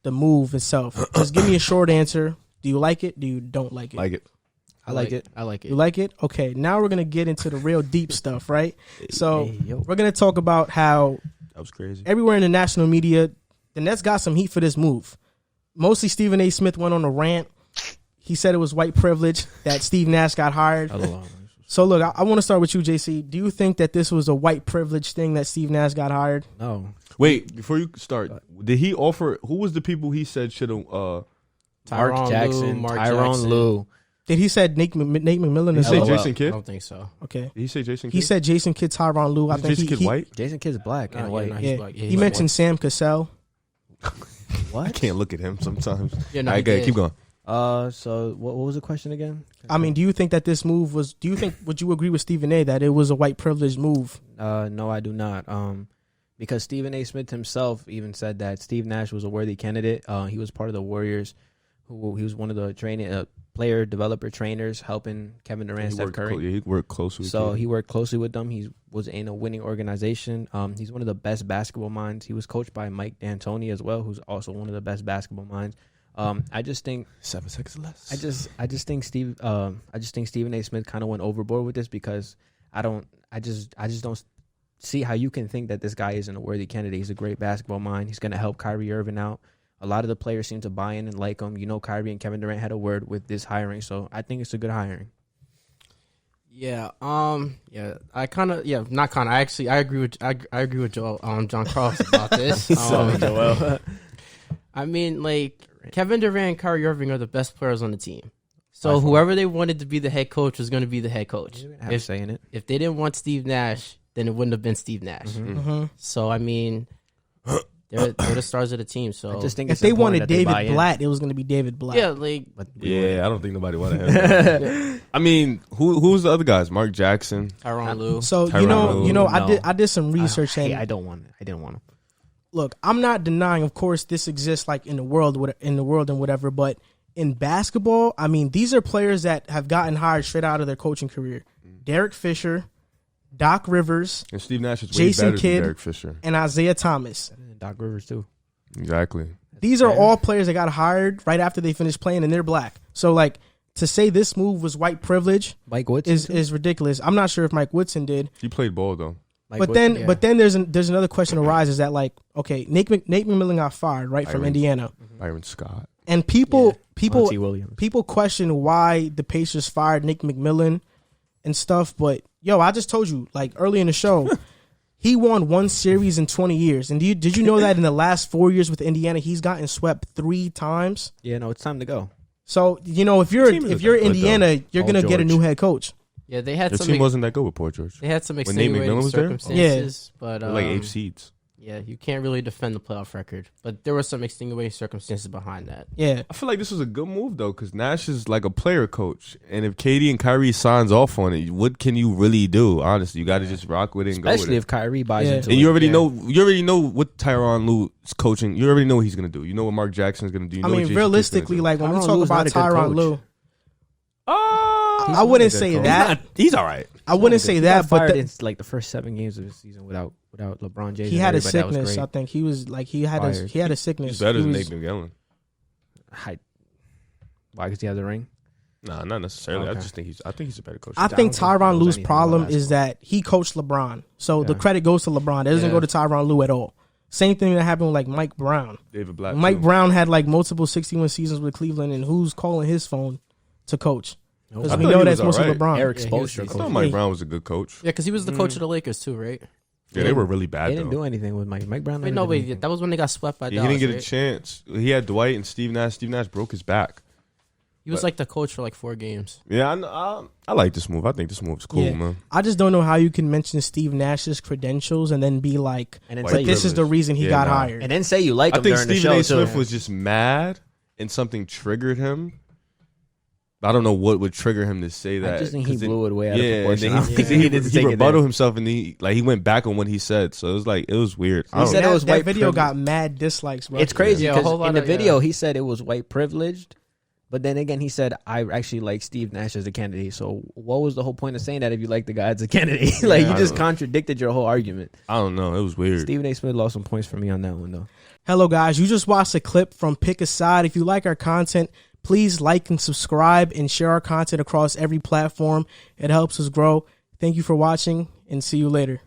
the move itself. Just give me a short answer. Do you like it? Do you don't like it? Like it. I like it. I like it. You like it? Okay, now we're going to get into the real deep stuff, right? So we're going to talk about how That was crazy. everywhere in the national media, the Nets got some heat for this move. Mostly Stephen A. Smith went on a rant. He said it was white privilege that Steve Nash got hired. So, look, I want to start with you, JC. Do you think that this was a white privilege thing that Steve Nash got hired? No. Wait, before you start, did he offer? Who was the people he said should have? Mark Jackson, Tyronn Lue. Did he said Nate McMillan? Did he say LOL. Jason I Kidd? don't think so. Okay. Did he say Jason Kidd? He said Jason Kidd, Tyronn Lue. I think Jason Kidd white? Jason Kidd's black and white. Yeah. He's black. He mentioned Sam Cassell. What? I can't look at him sometimes. Yeah, no, All right, good. Keep going. So what was the question again? I mean, do you think that this move was? Would you agree with Stephen A. that it was a white privilege move? No, I do not. Because Stephen A. Smith himself even said that Steve Nash was a worthy candidate. He was part of the Warriors. He was one of the training player developer trainers helping Kevin Durant, Steph Curry. He worked closely. He worked closely with them. He was in a winning organization. He's one of the best basketball minds. He was coached by Mike D'Antoni as well, who's also one of the best basketball minds. I just think 7 seconds less. I just think Stephen A. Smith kind of went overboard with this because I just don't see how you can think that this guy isn't a worthy candidate. He's a great basketball mind. He's going to help Kyrie Irving out. A lot of the players seem to buy in and like him. You know, Kyrie and Kevin Durant had a word with this hiring, so I think it's a good hiring. Yeah. I kind of. Yeah. Not kind of. I agree with. I agree with Joel. John Cross about this. I mean, like Kevin Durant and Kyrie Irving are the best players on the team. So whoever they wanted to be the head coach was going to be the head coach. If saying it, if they didn't want Steve Nash, then it wouldn't have been Steve Nash. Mm-hmm. So I mean, they're the stars of the team. So I just think if they wanted David Blatt, it was going to be David Blatt. yeah, like I don't think nobody wanted him. I mean, who's the other guys? Mark Jackson, Tyronn Lue. So Tyronn Lue. no. I did some research. I didn't want him. Look, I'm not denying, of course, this exists like in the world and whatever, but in basketball, I mean, these are players that have gotten hired straight out of their coaching career. Derek Fisher, Doc Rivers, and Steve Nash is way Jason better Kidd, than Derek Fisher, and Isaiah Thomas. Doc Rivers too. Exactly. These are all players that got hired right after they finished playing, and they're black. So, like, to say this move was white privilege Mike Woodson is ridiculous. I'm not sure if Mike Woodson did. He played ball though. But then there's another question arises that, like, okay, Nate McMillan got fired, right, from Indiana. Byron Scott. And people question why the Pacers fired Nick McMillan and stuff. But, yo, I just told you, like, early in the show, he won one series in 20 years. And did you know that in the last 4 years with Indiana, he's gotten swept 3 times? Yeah, no, it's time to go. So, you know, if you're Indiana, you're going to get a new head coach. Yeah, they had The some. team wasn't that good with Paul George. They had some When Nate extenuating McMillan was there? circumstances, but They're like 8 seeds. yeah, you can't really defend the playoff record. But there were some extenuating circumstances behind that. Yeah. I feel like this was a good move though, because Nash is like a player coach, and if KD and Kyrie signs off on it, what can you really do? Honestly, you got to just rock with it and go with it. Especially if Kyrie buys into it. And you already know what Tyronn Lue is coaching. You already know what he's gonna do. You know what Mark Jackson is gonna do. You know I mean, realistically, like when we talk about Tyronn Lue, I wouldn't say that. He's all right. I wouldn't say that, but it's like the first 7 games of the season without LeBron James. He had a sickness. I think he was like he had a sickness. He's better than Nate McMillan. Why? Because he has a ring. Nah, not necessarily. Okay. I think he's a better coach. I think Tyronn Lue's problem is that he coached LeBron, so the credit goes to LeBron. It doesn't go to Tyronn Lue at all. Same thing that happened with like Mike Brown. David Blatt. Mike Brown had like multiple 61 seasons with Cleveland, and who's calling his phone to coach? Because we know that's mostly LeBron. Eric Spoelstra. I thought Mike Brown was a good coach. Yeah, because he was the coach of the Lakers too, right? Yeah, they were really bad. They didn't do anything with Mike Brown. Wait, no, wait, that was when they got swept by Dallas. He didn't get right? a chance. He had Dwight and Steve Nash. Steve Nash broke his back. He was like the coach for like 4 games. Yeah, I like this move. I think this move is cool, man. I just don't know how you can mention Steve Nash's credentials and then be like, but this is the reason he got hired. And then say you like him during the show. I think Stephen A. Smith was just mad and something triggered him. I don't know what would trigger him to say that. I just think he blew it way out of proportion. And he rebutted himself and he went back on what he said. So it was weird. He said it was white video privilege. got mad dislikes, bro. It's crazy because in the video yeah. he said it was white privileged. But then again, he said, I actually like Steve Nash as a candidate. So what was the whole point of saying that if you like the guy as a candidate? Like, you just contradicted your whole argument. I don't know. It was weird. Stephen A. Smith lost some points for me on that one, though. Hello, guys. You just watched a clip from Pick a Side. If you like our content, please like and subscribe and share our content across every platform. It helps us grow. Thank you for watching, and see you later.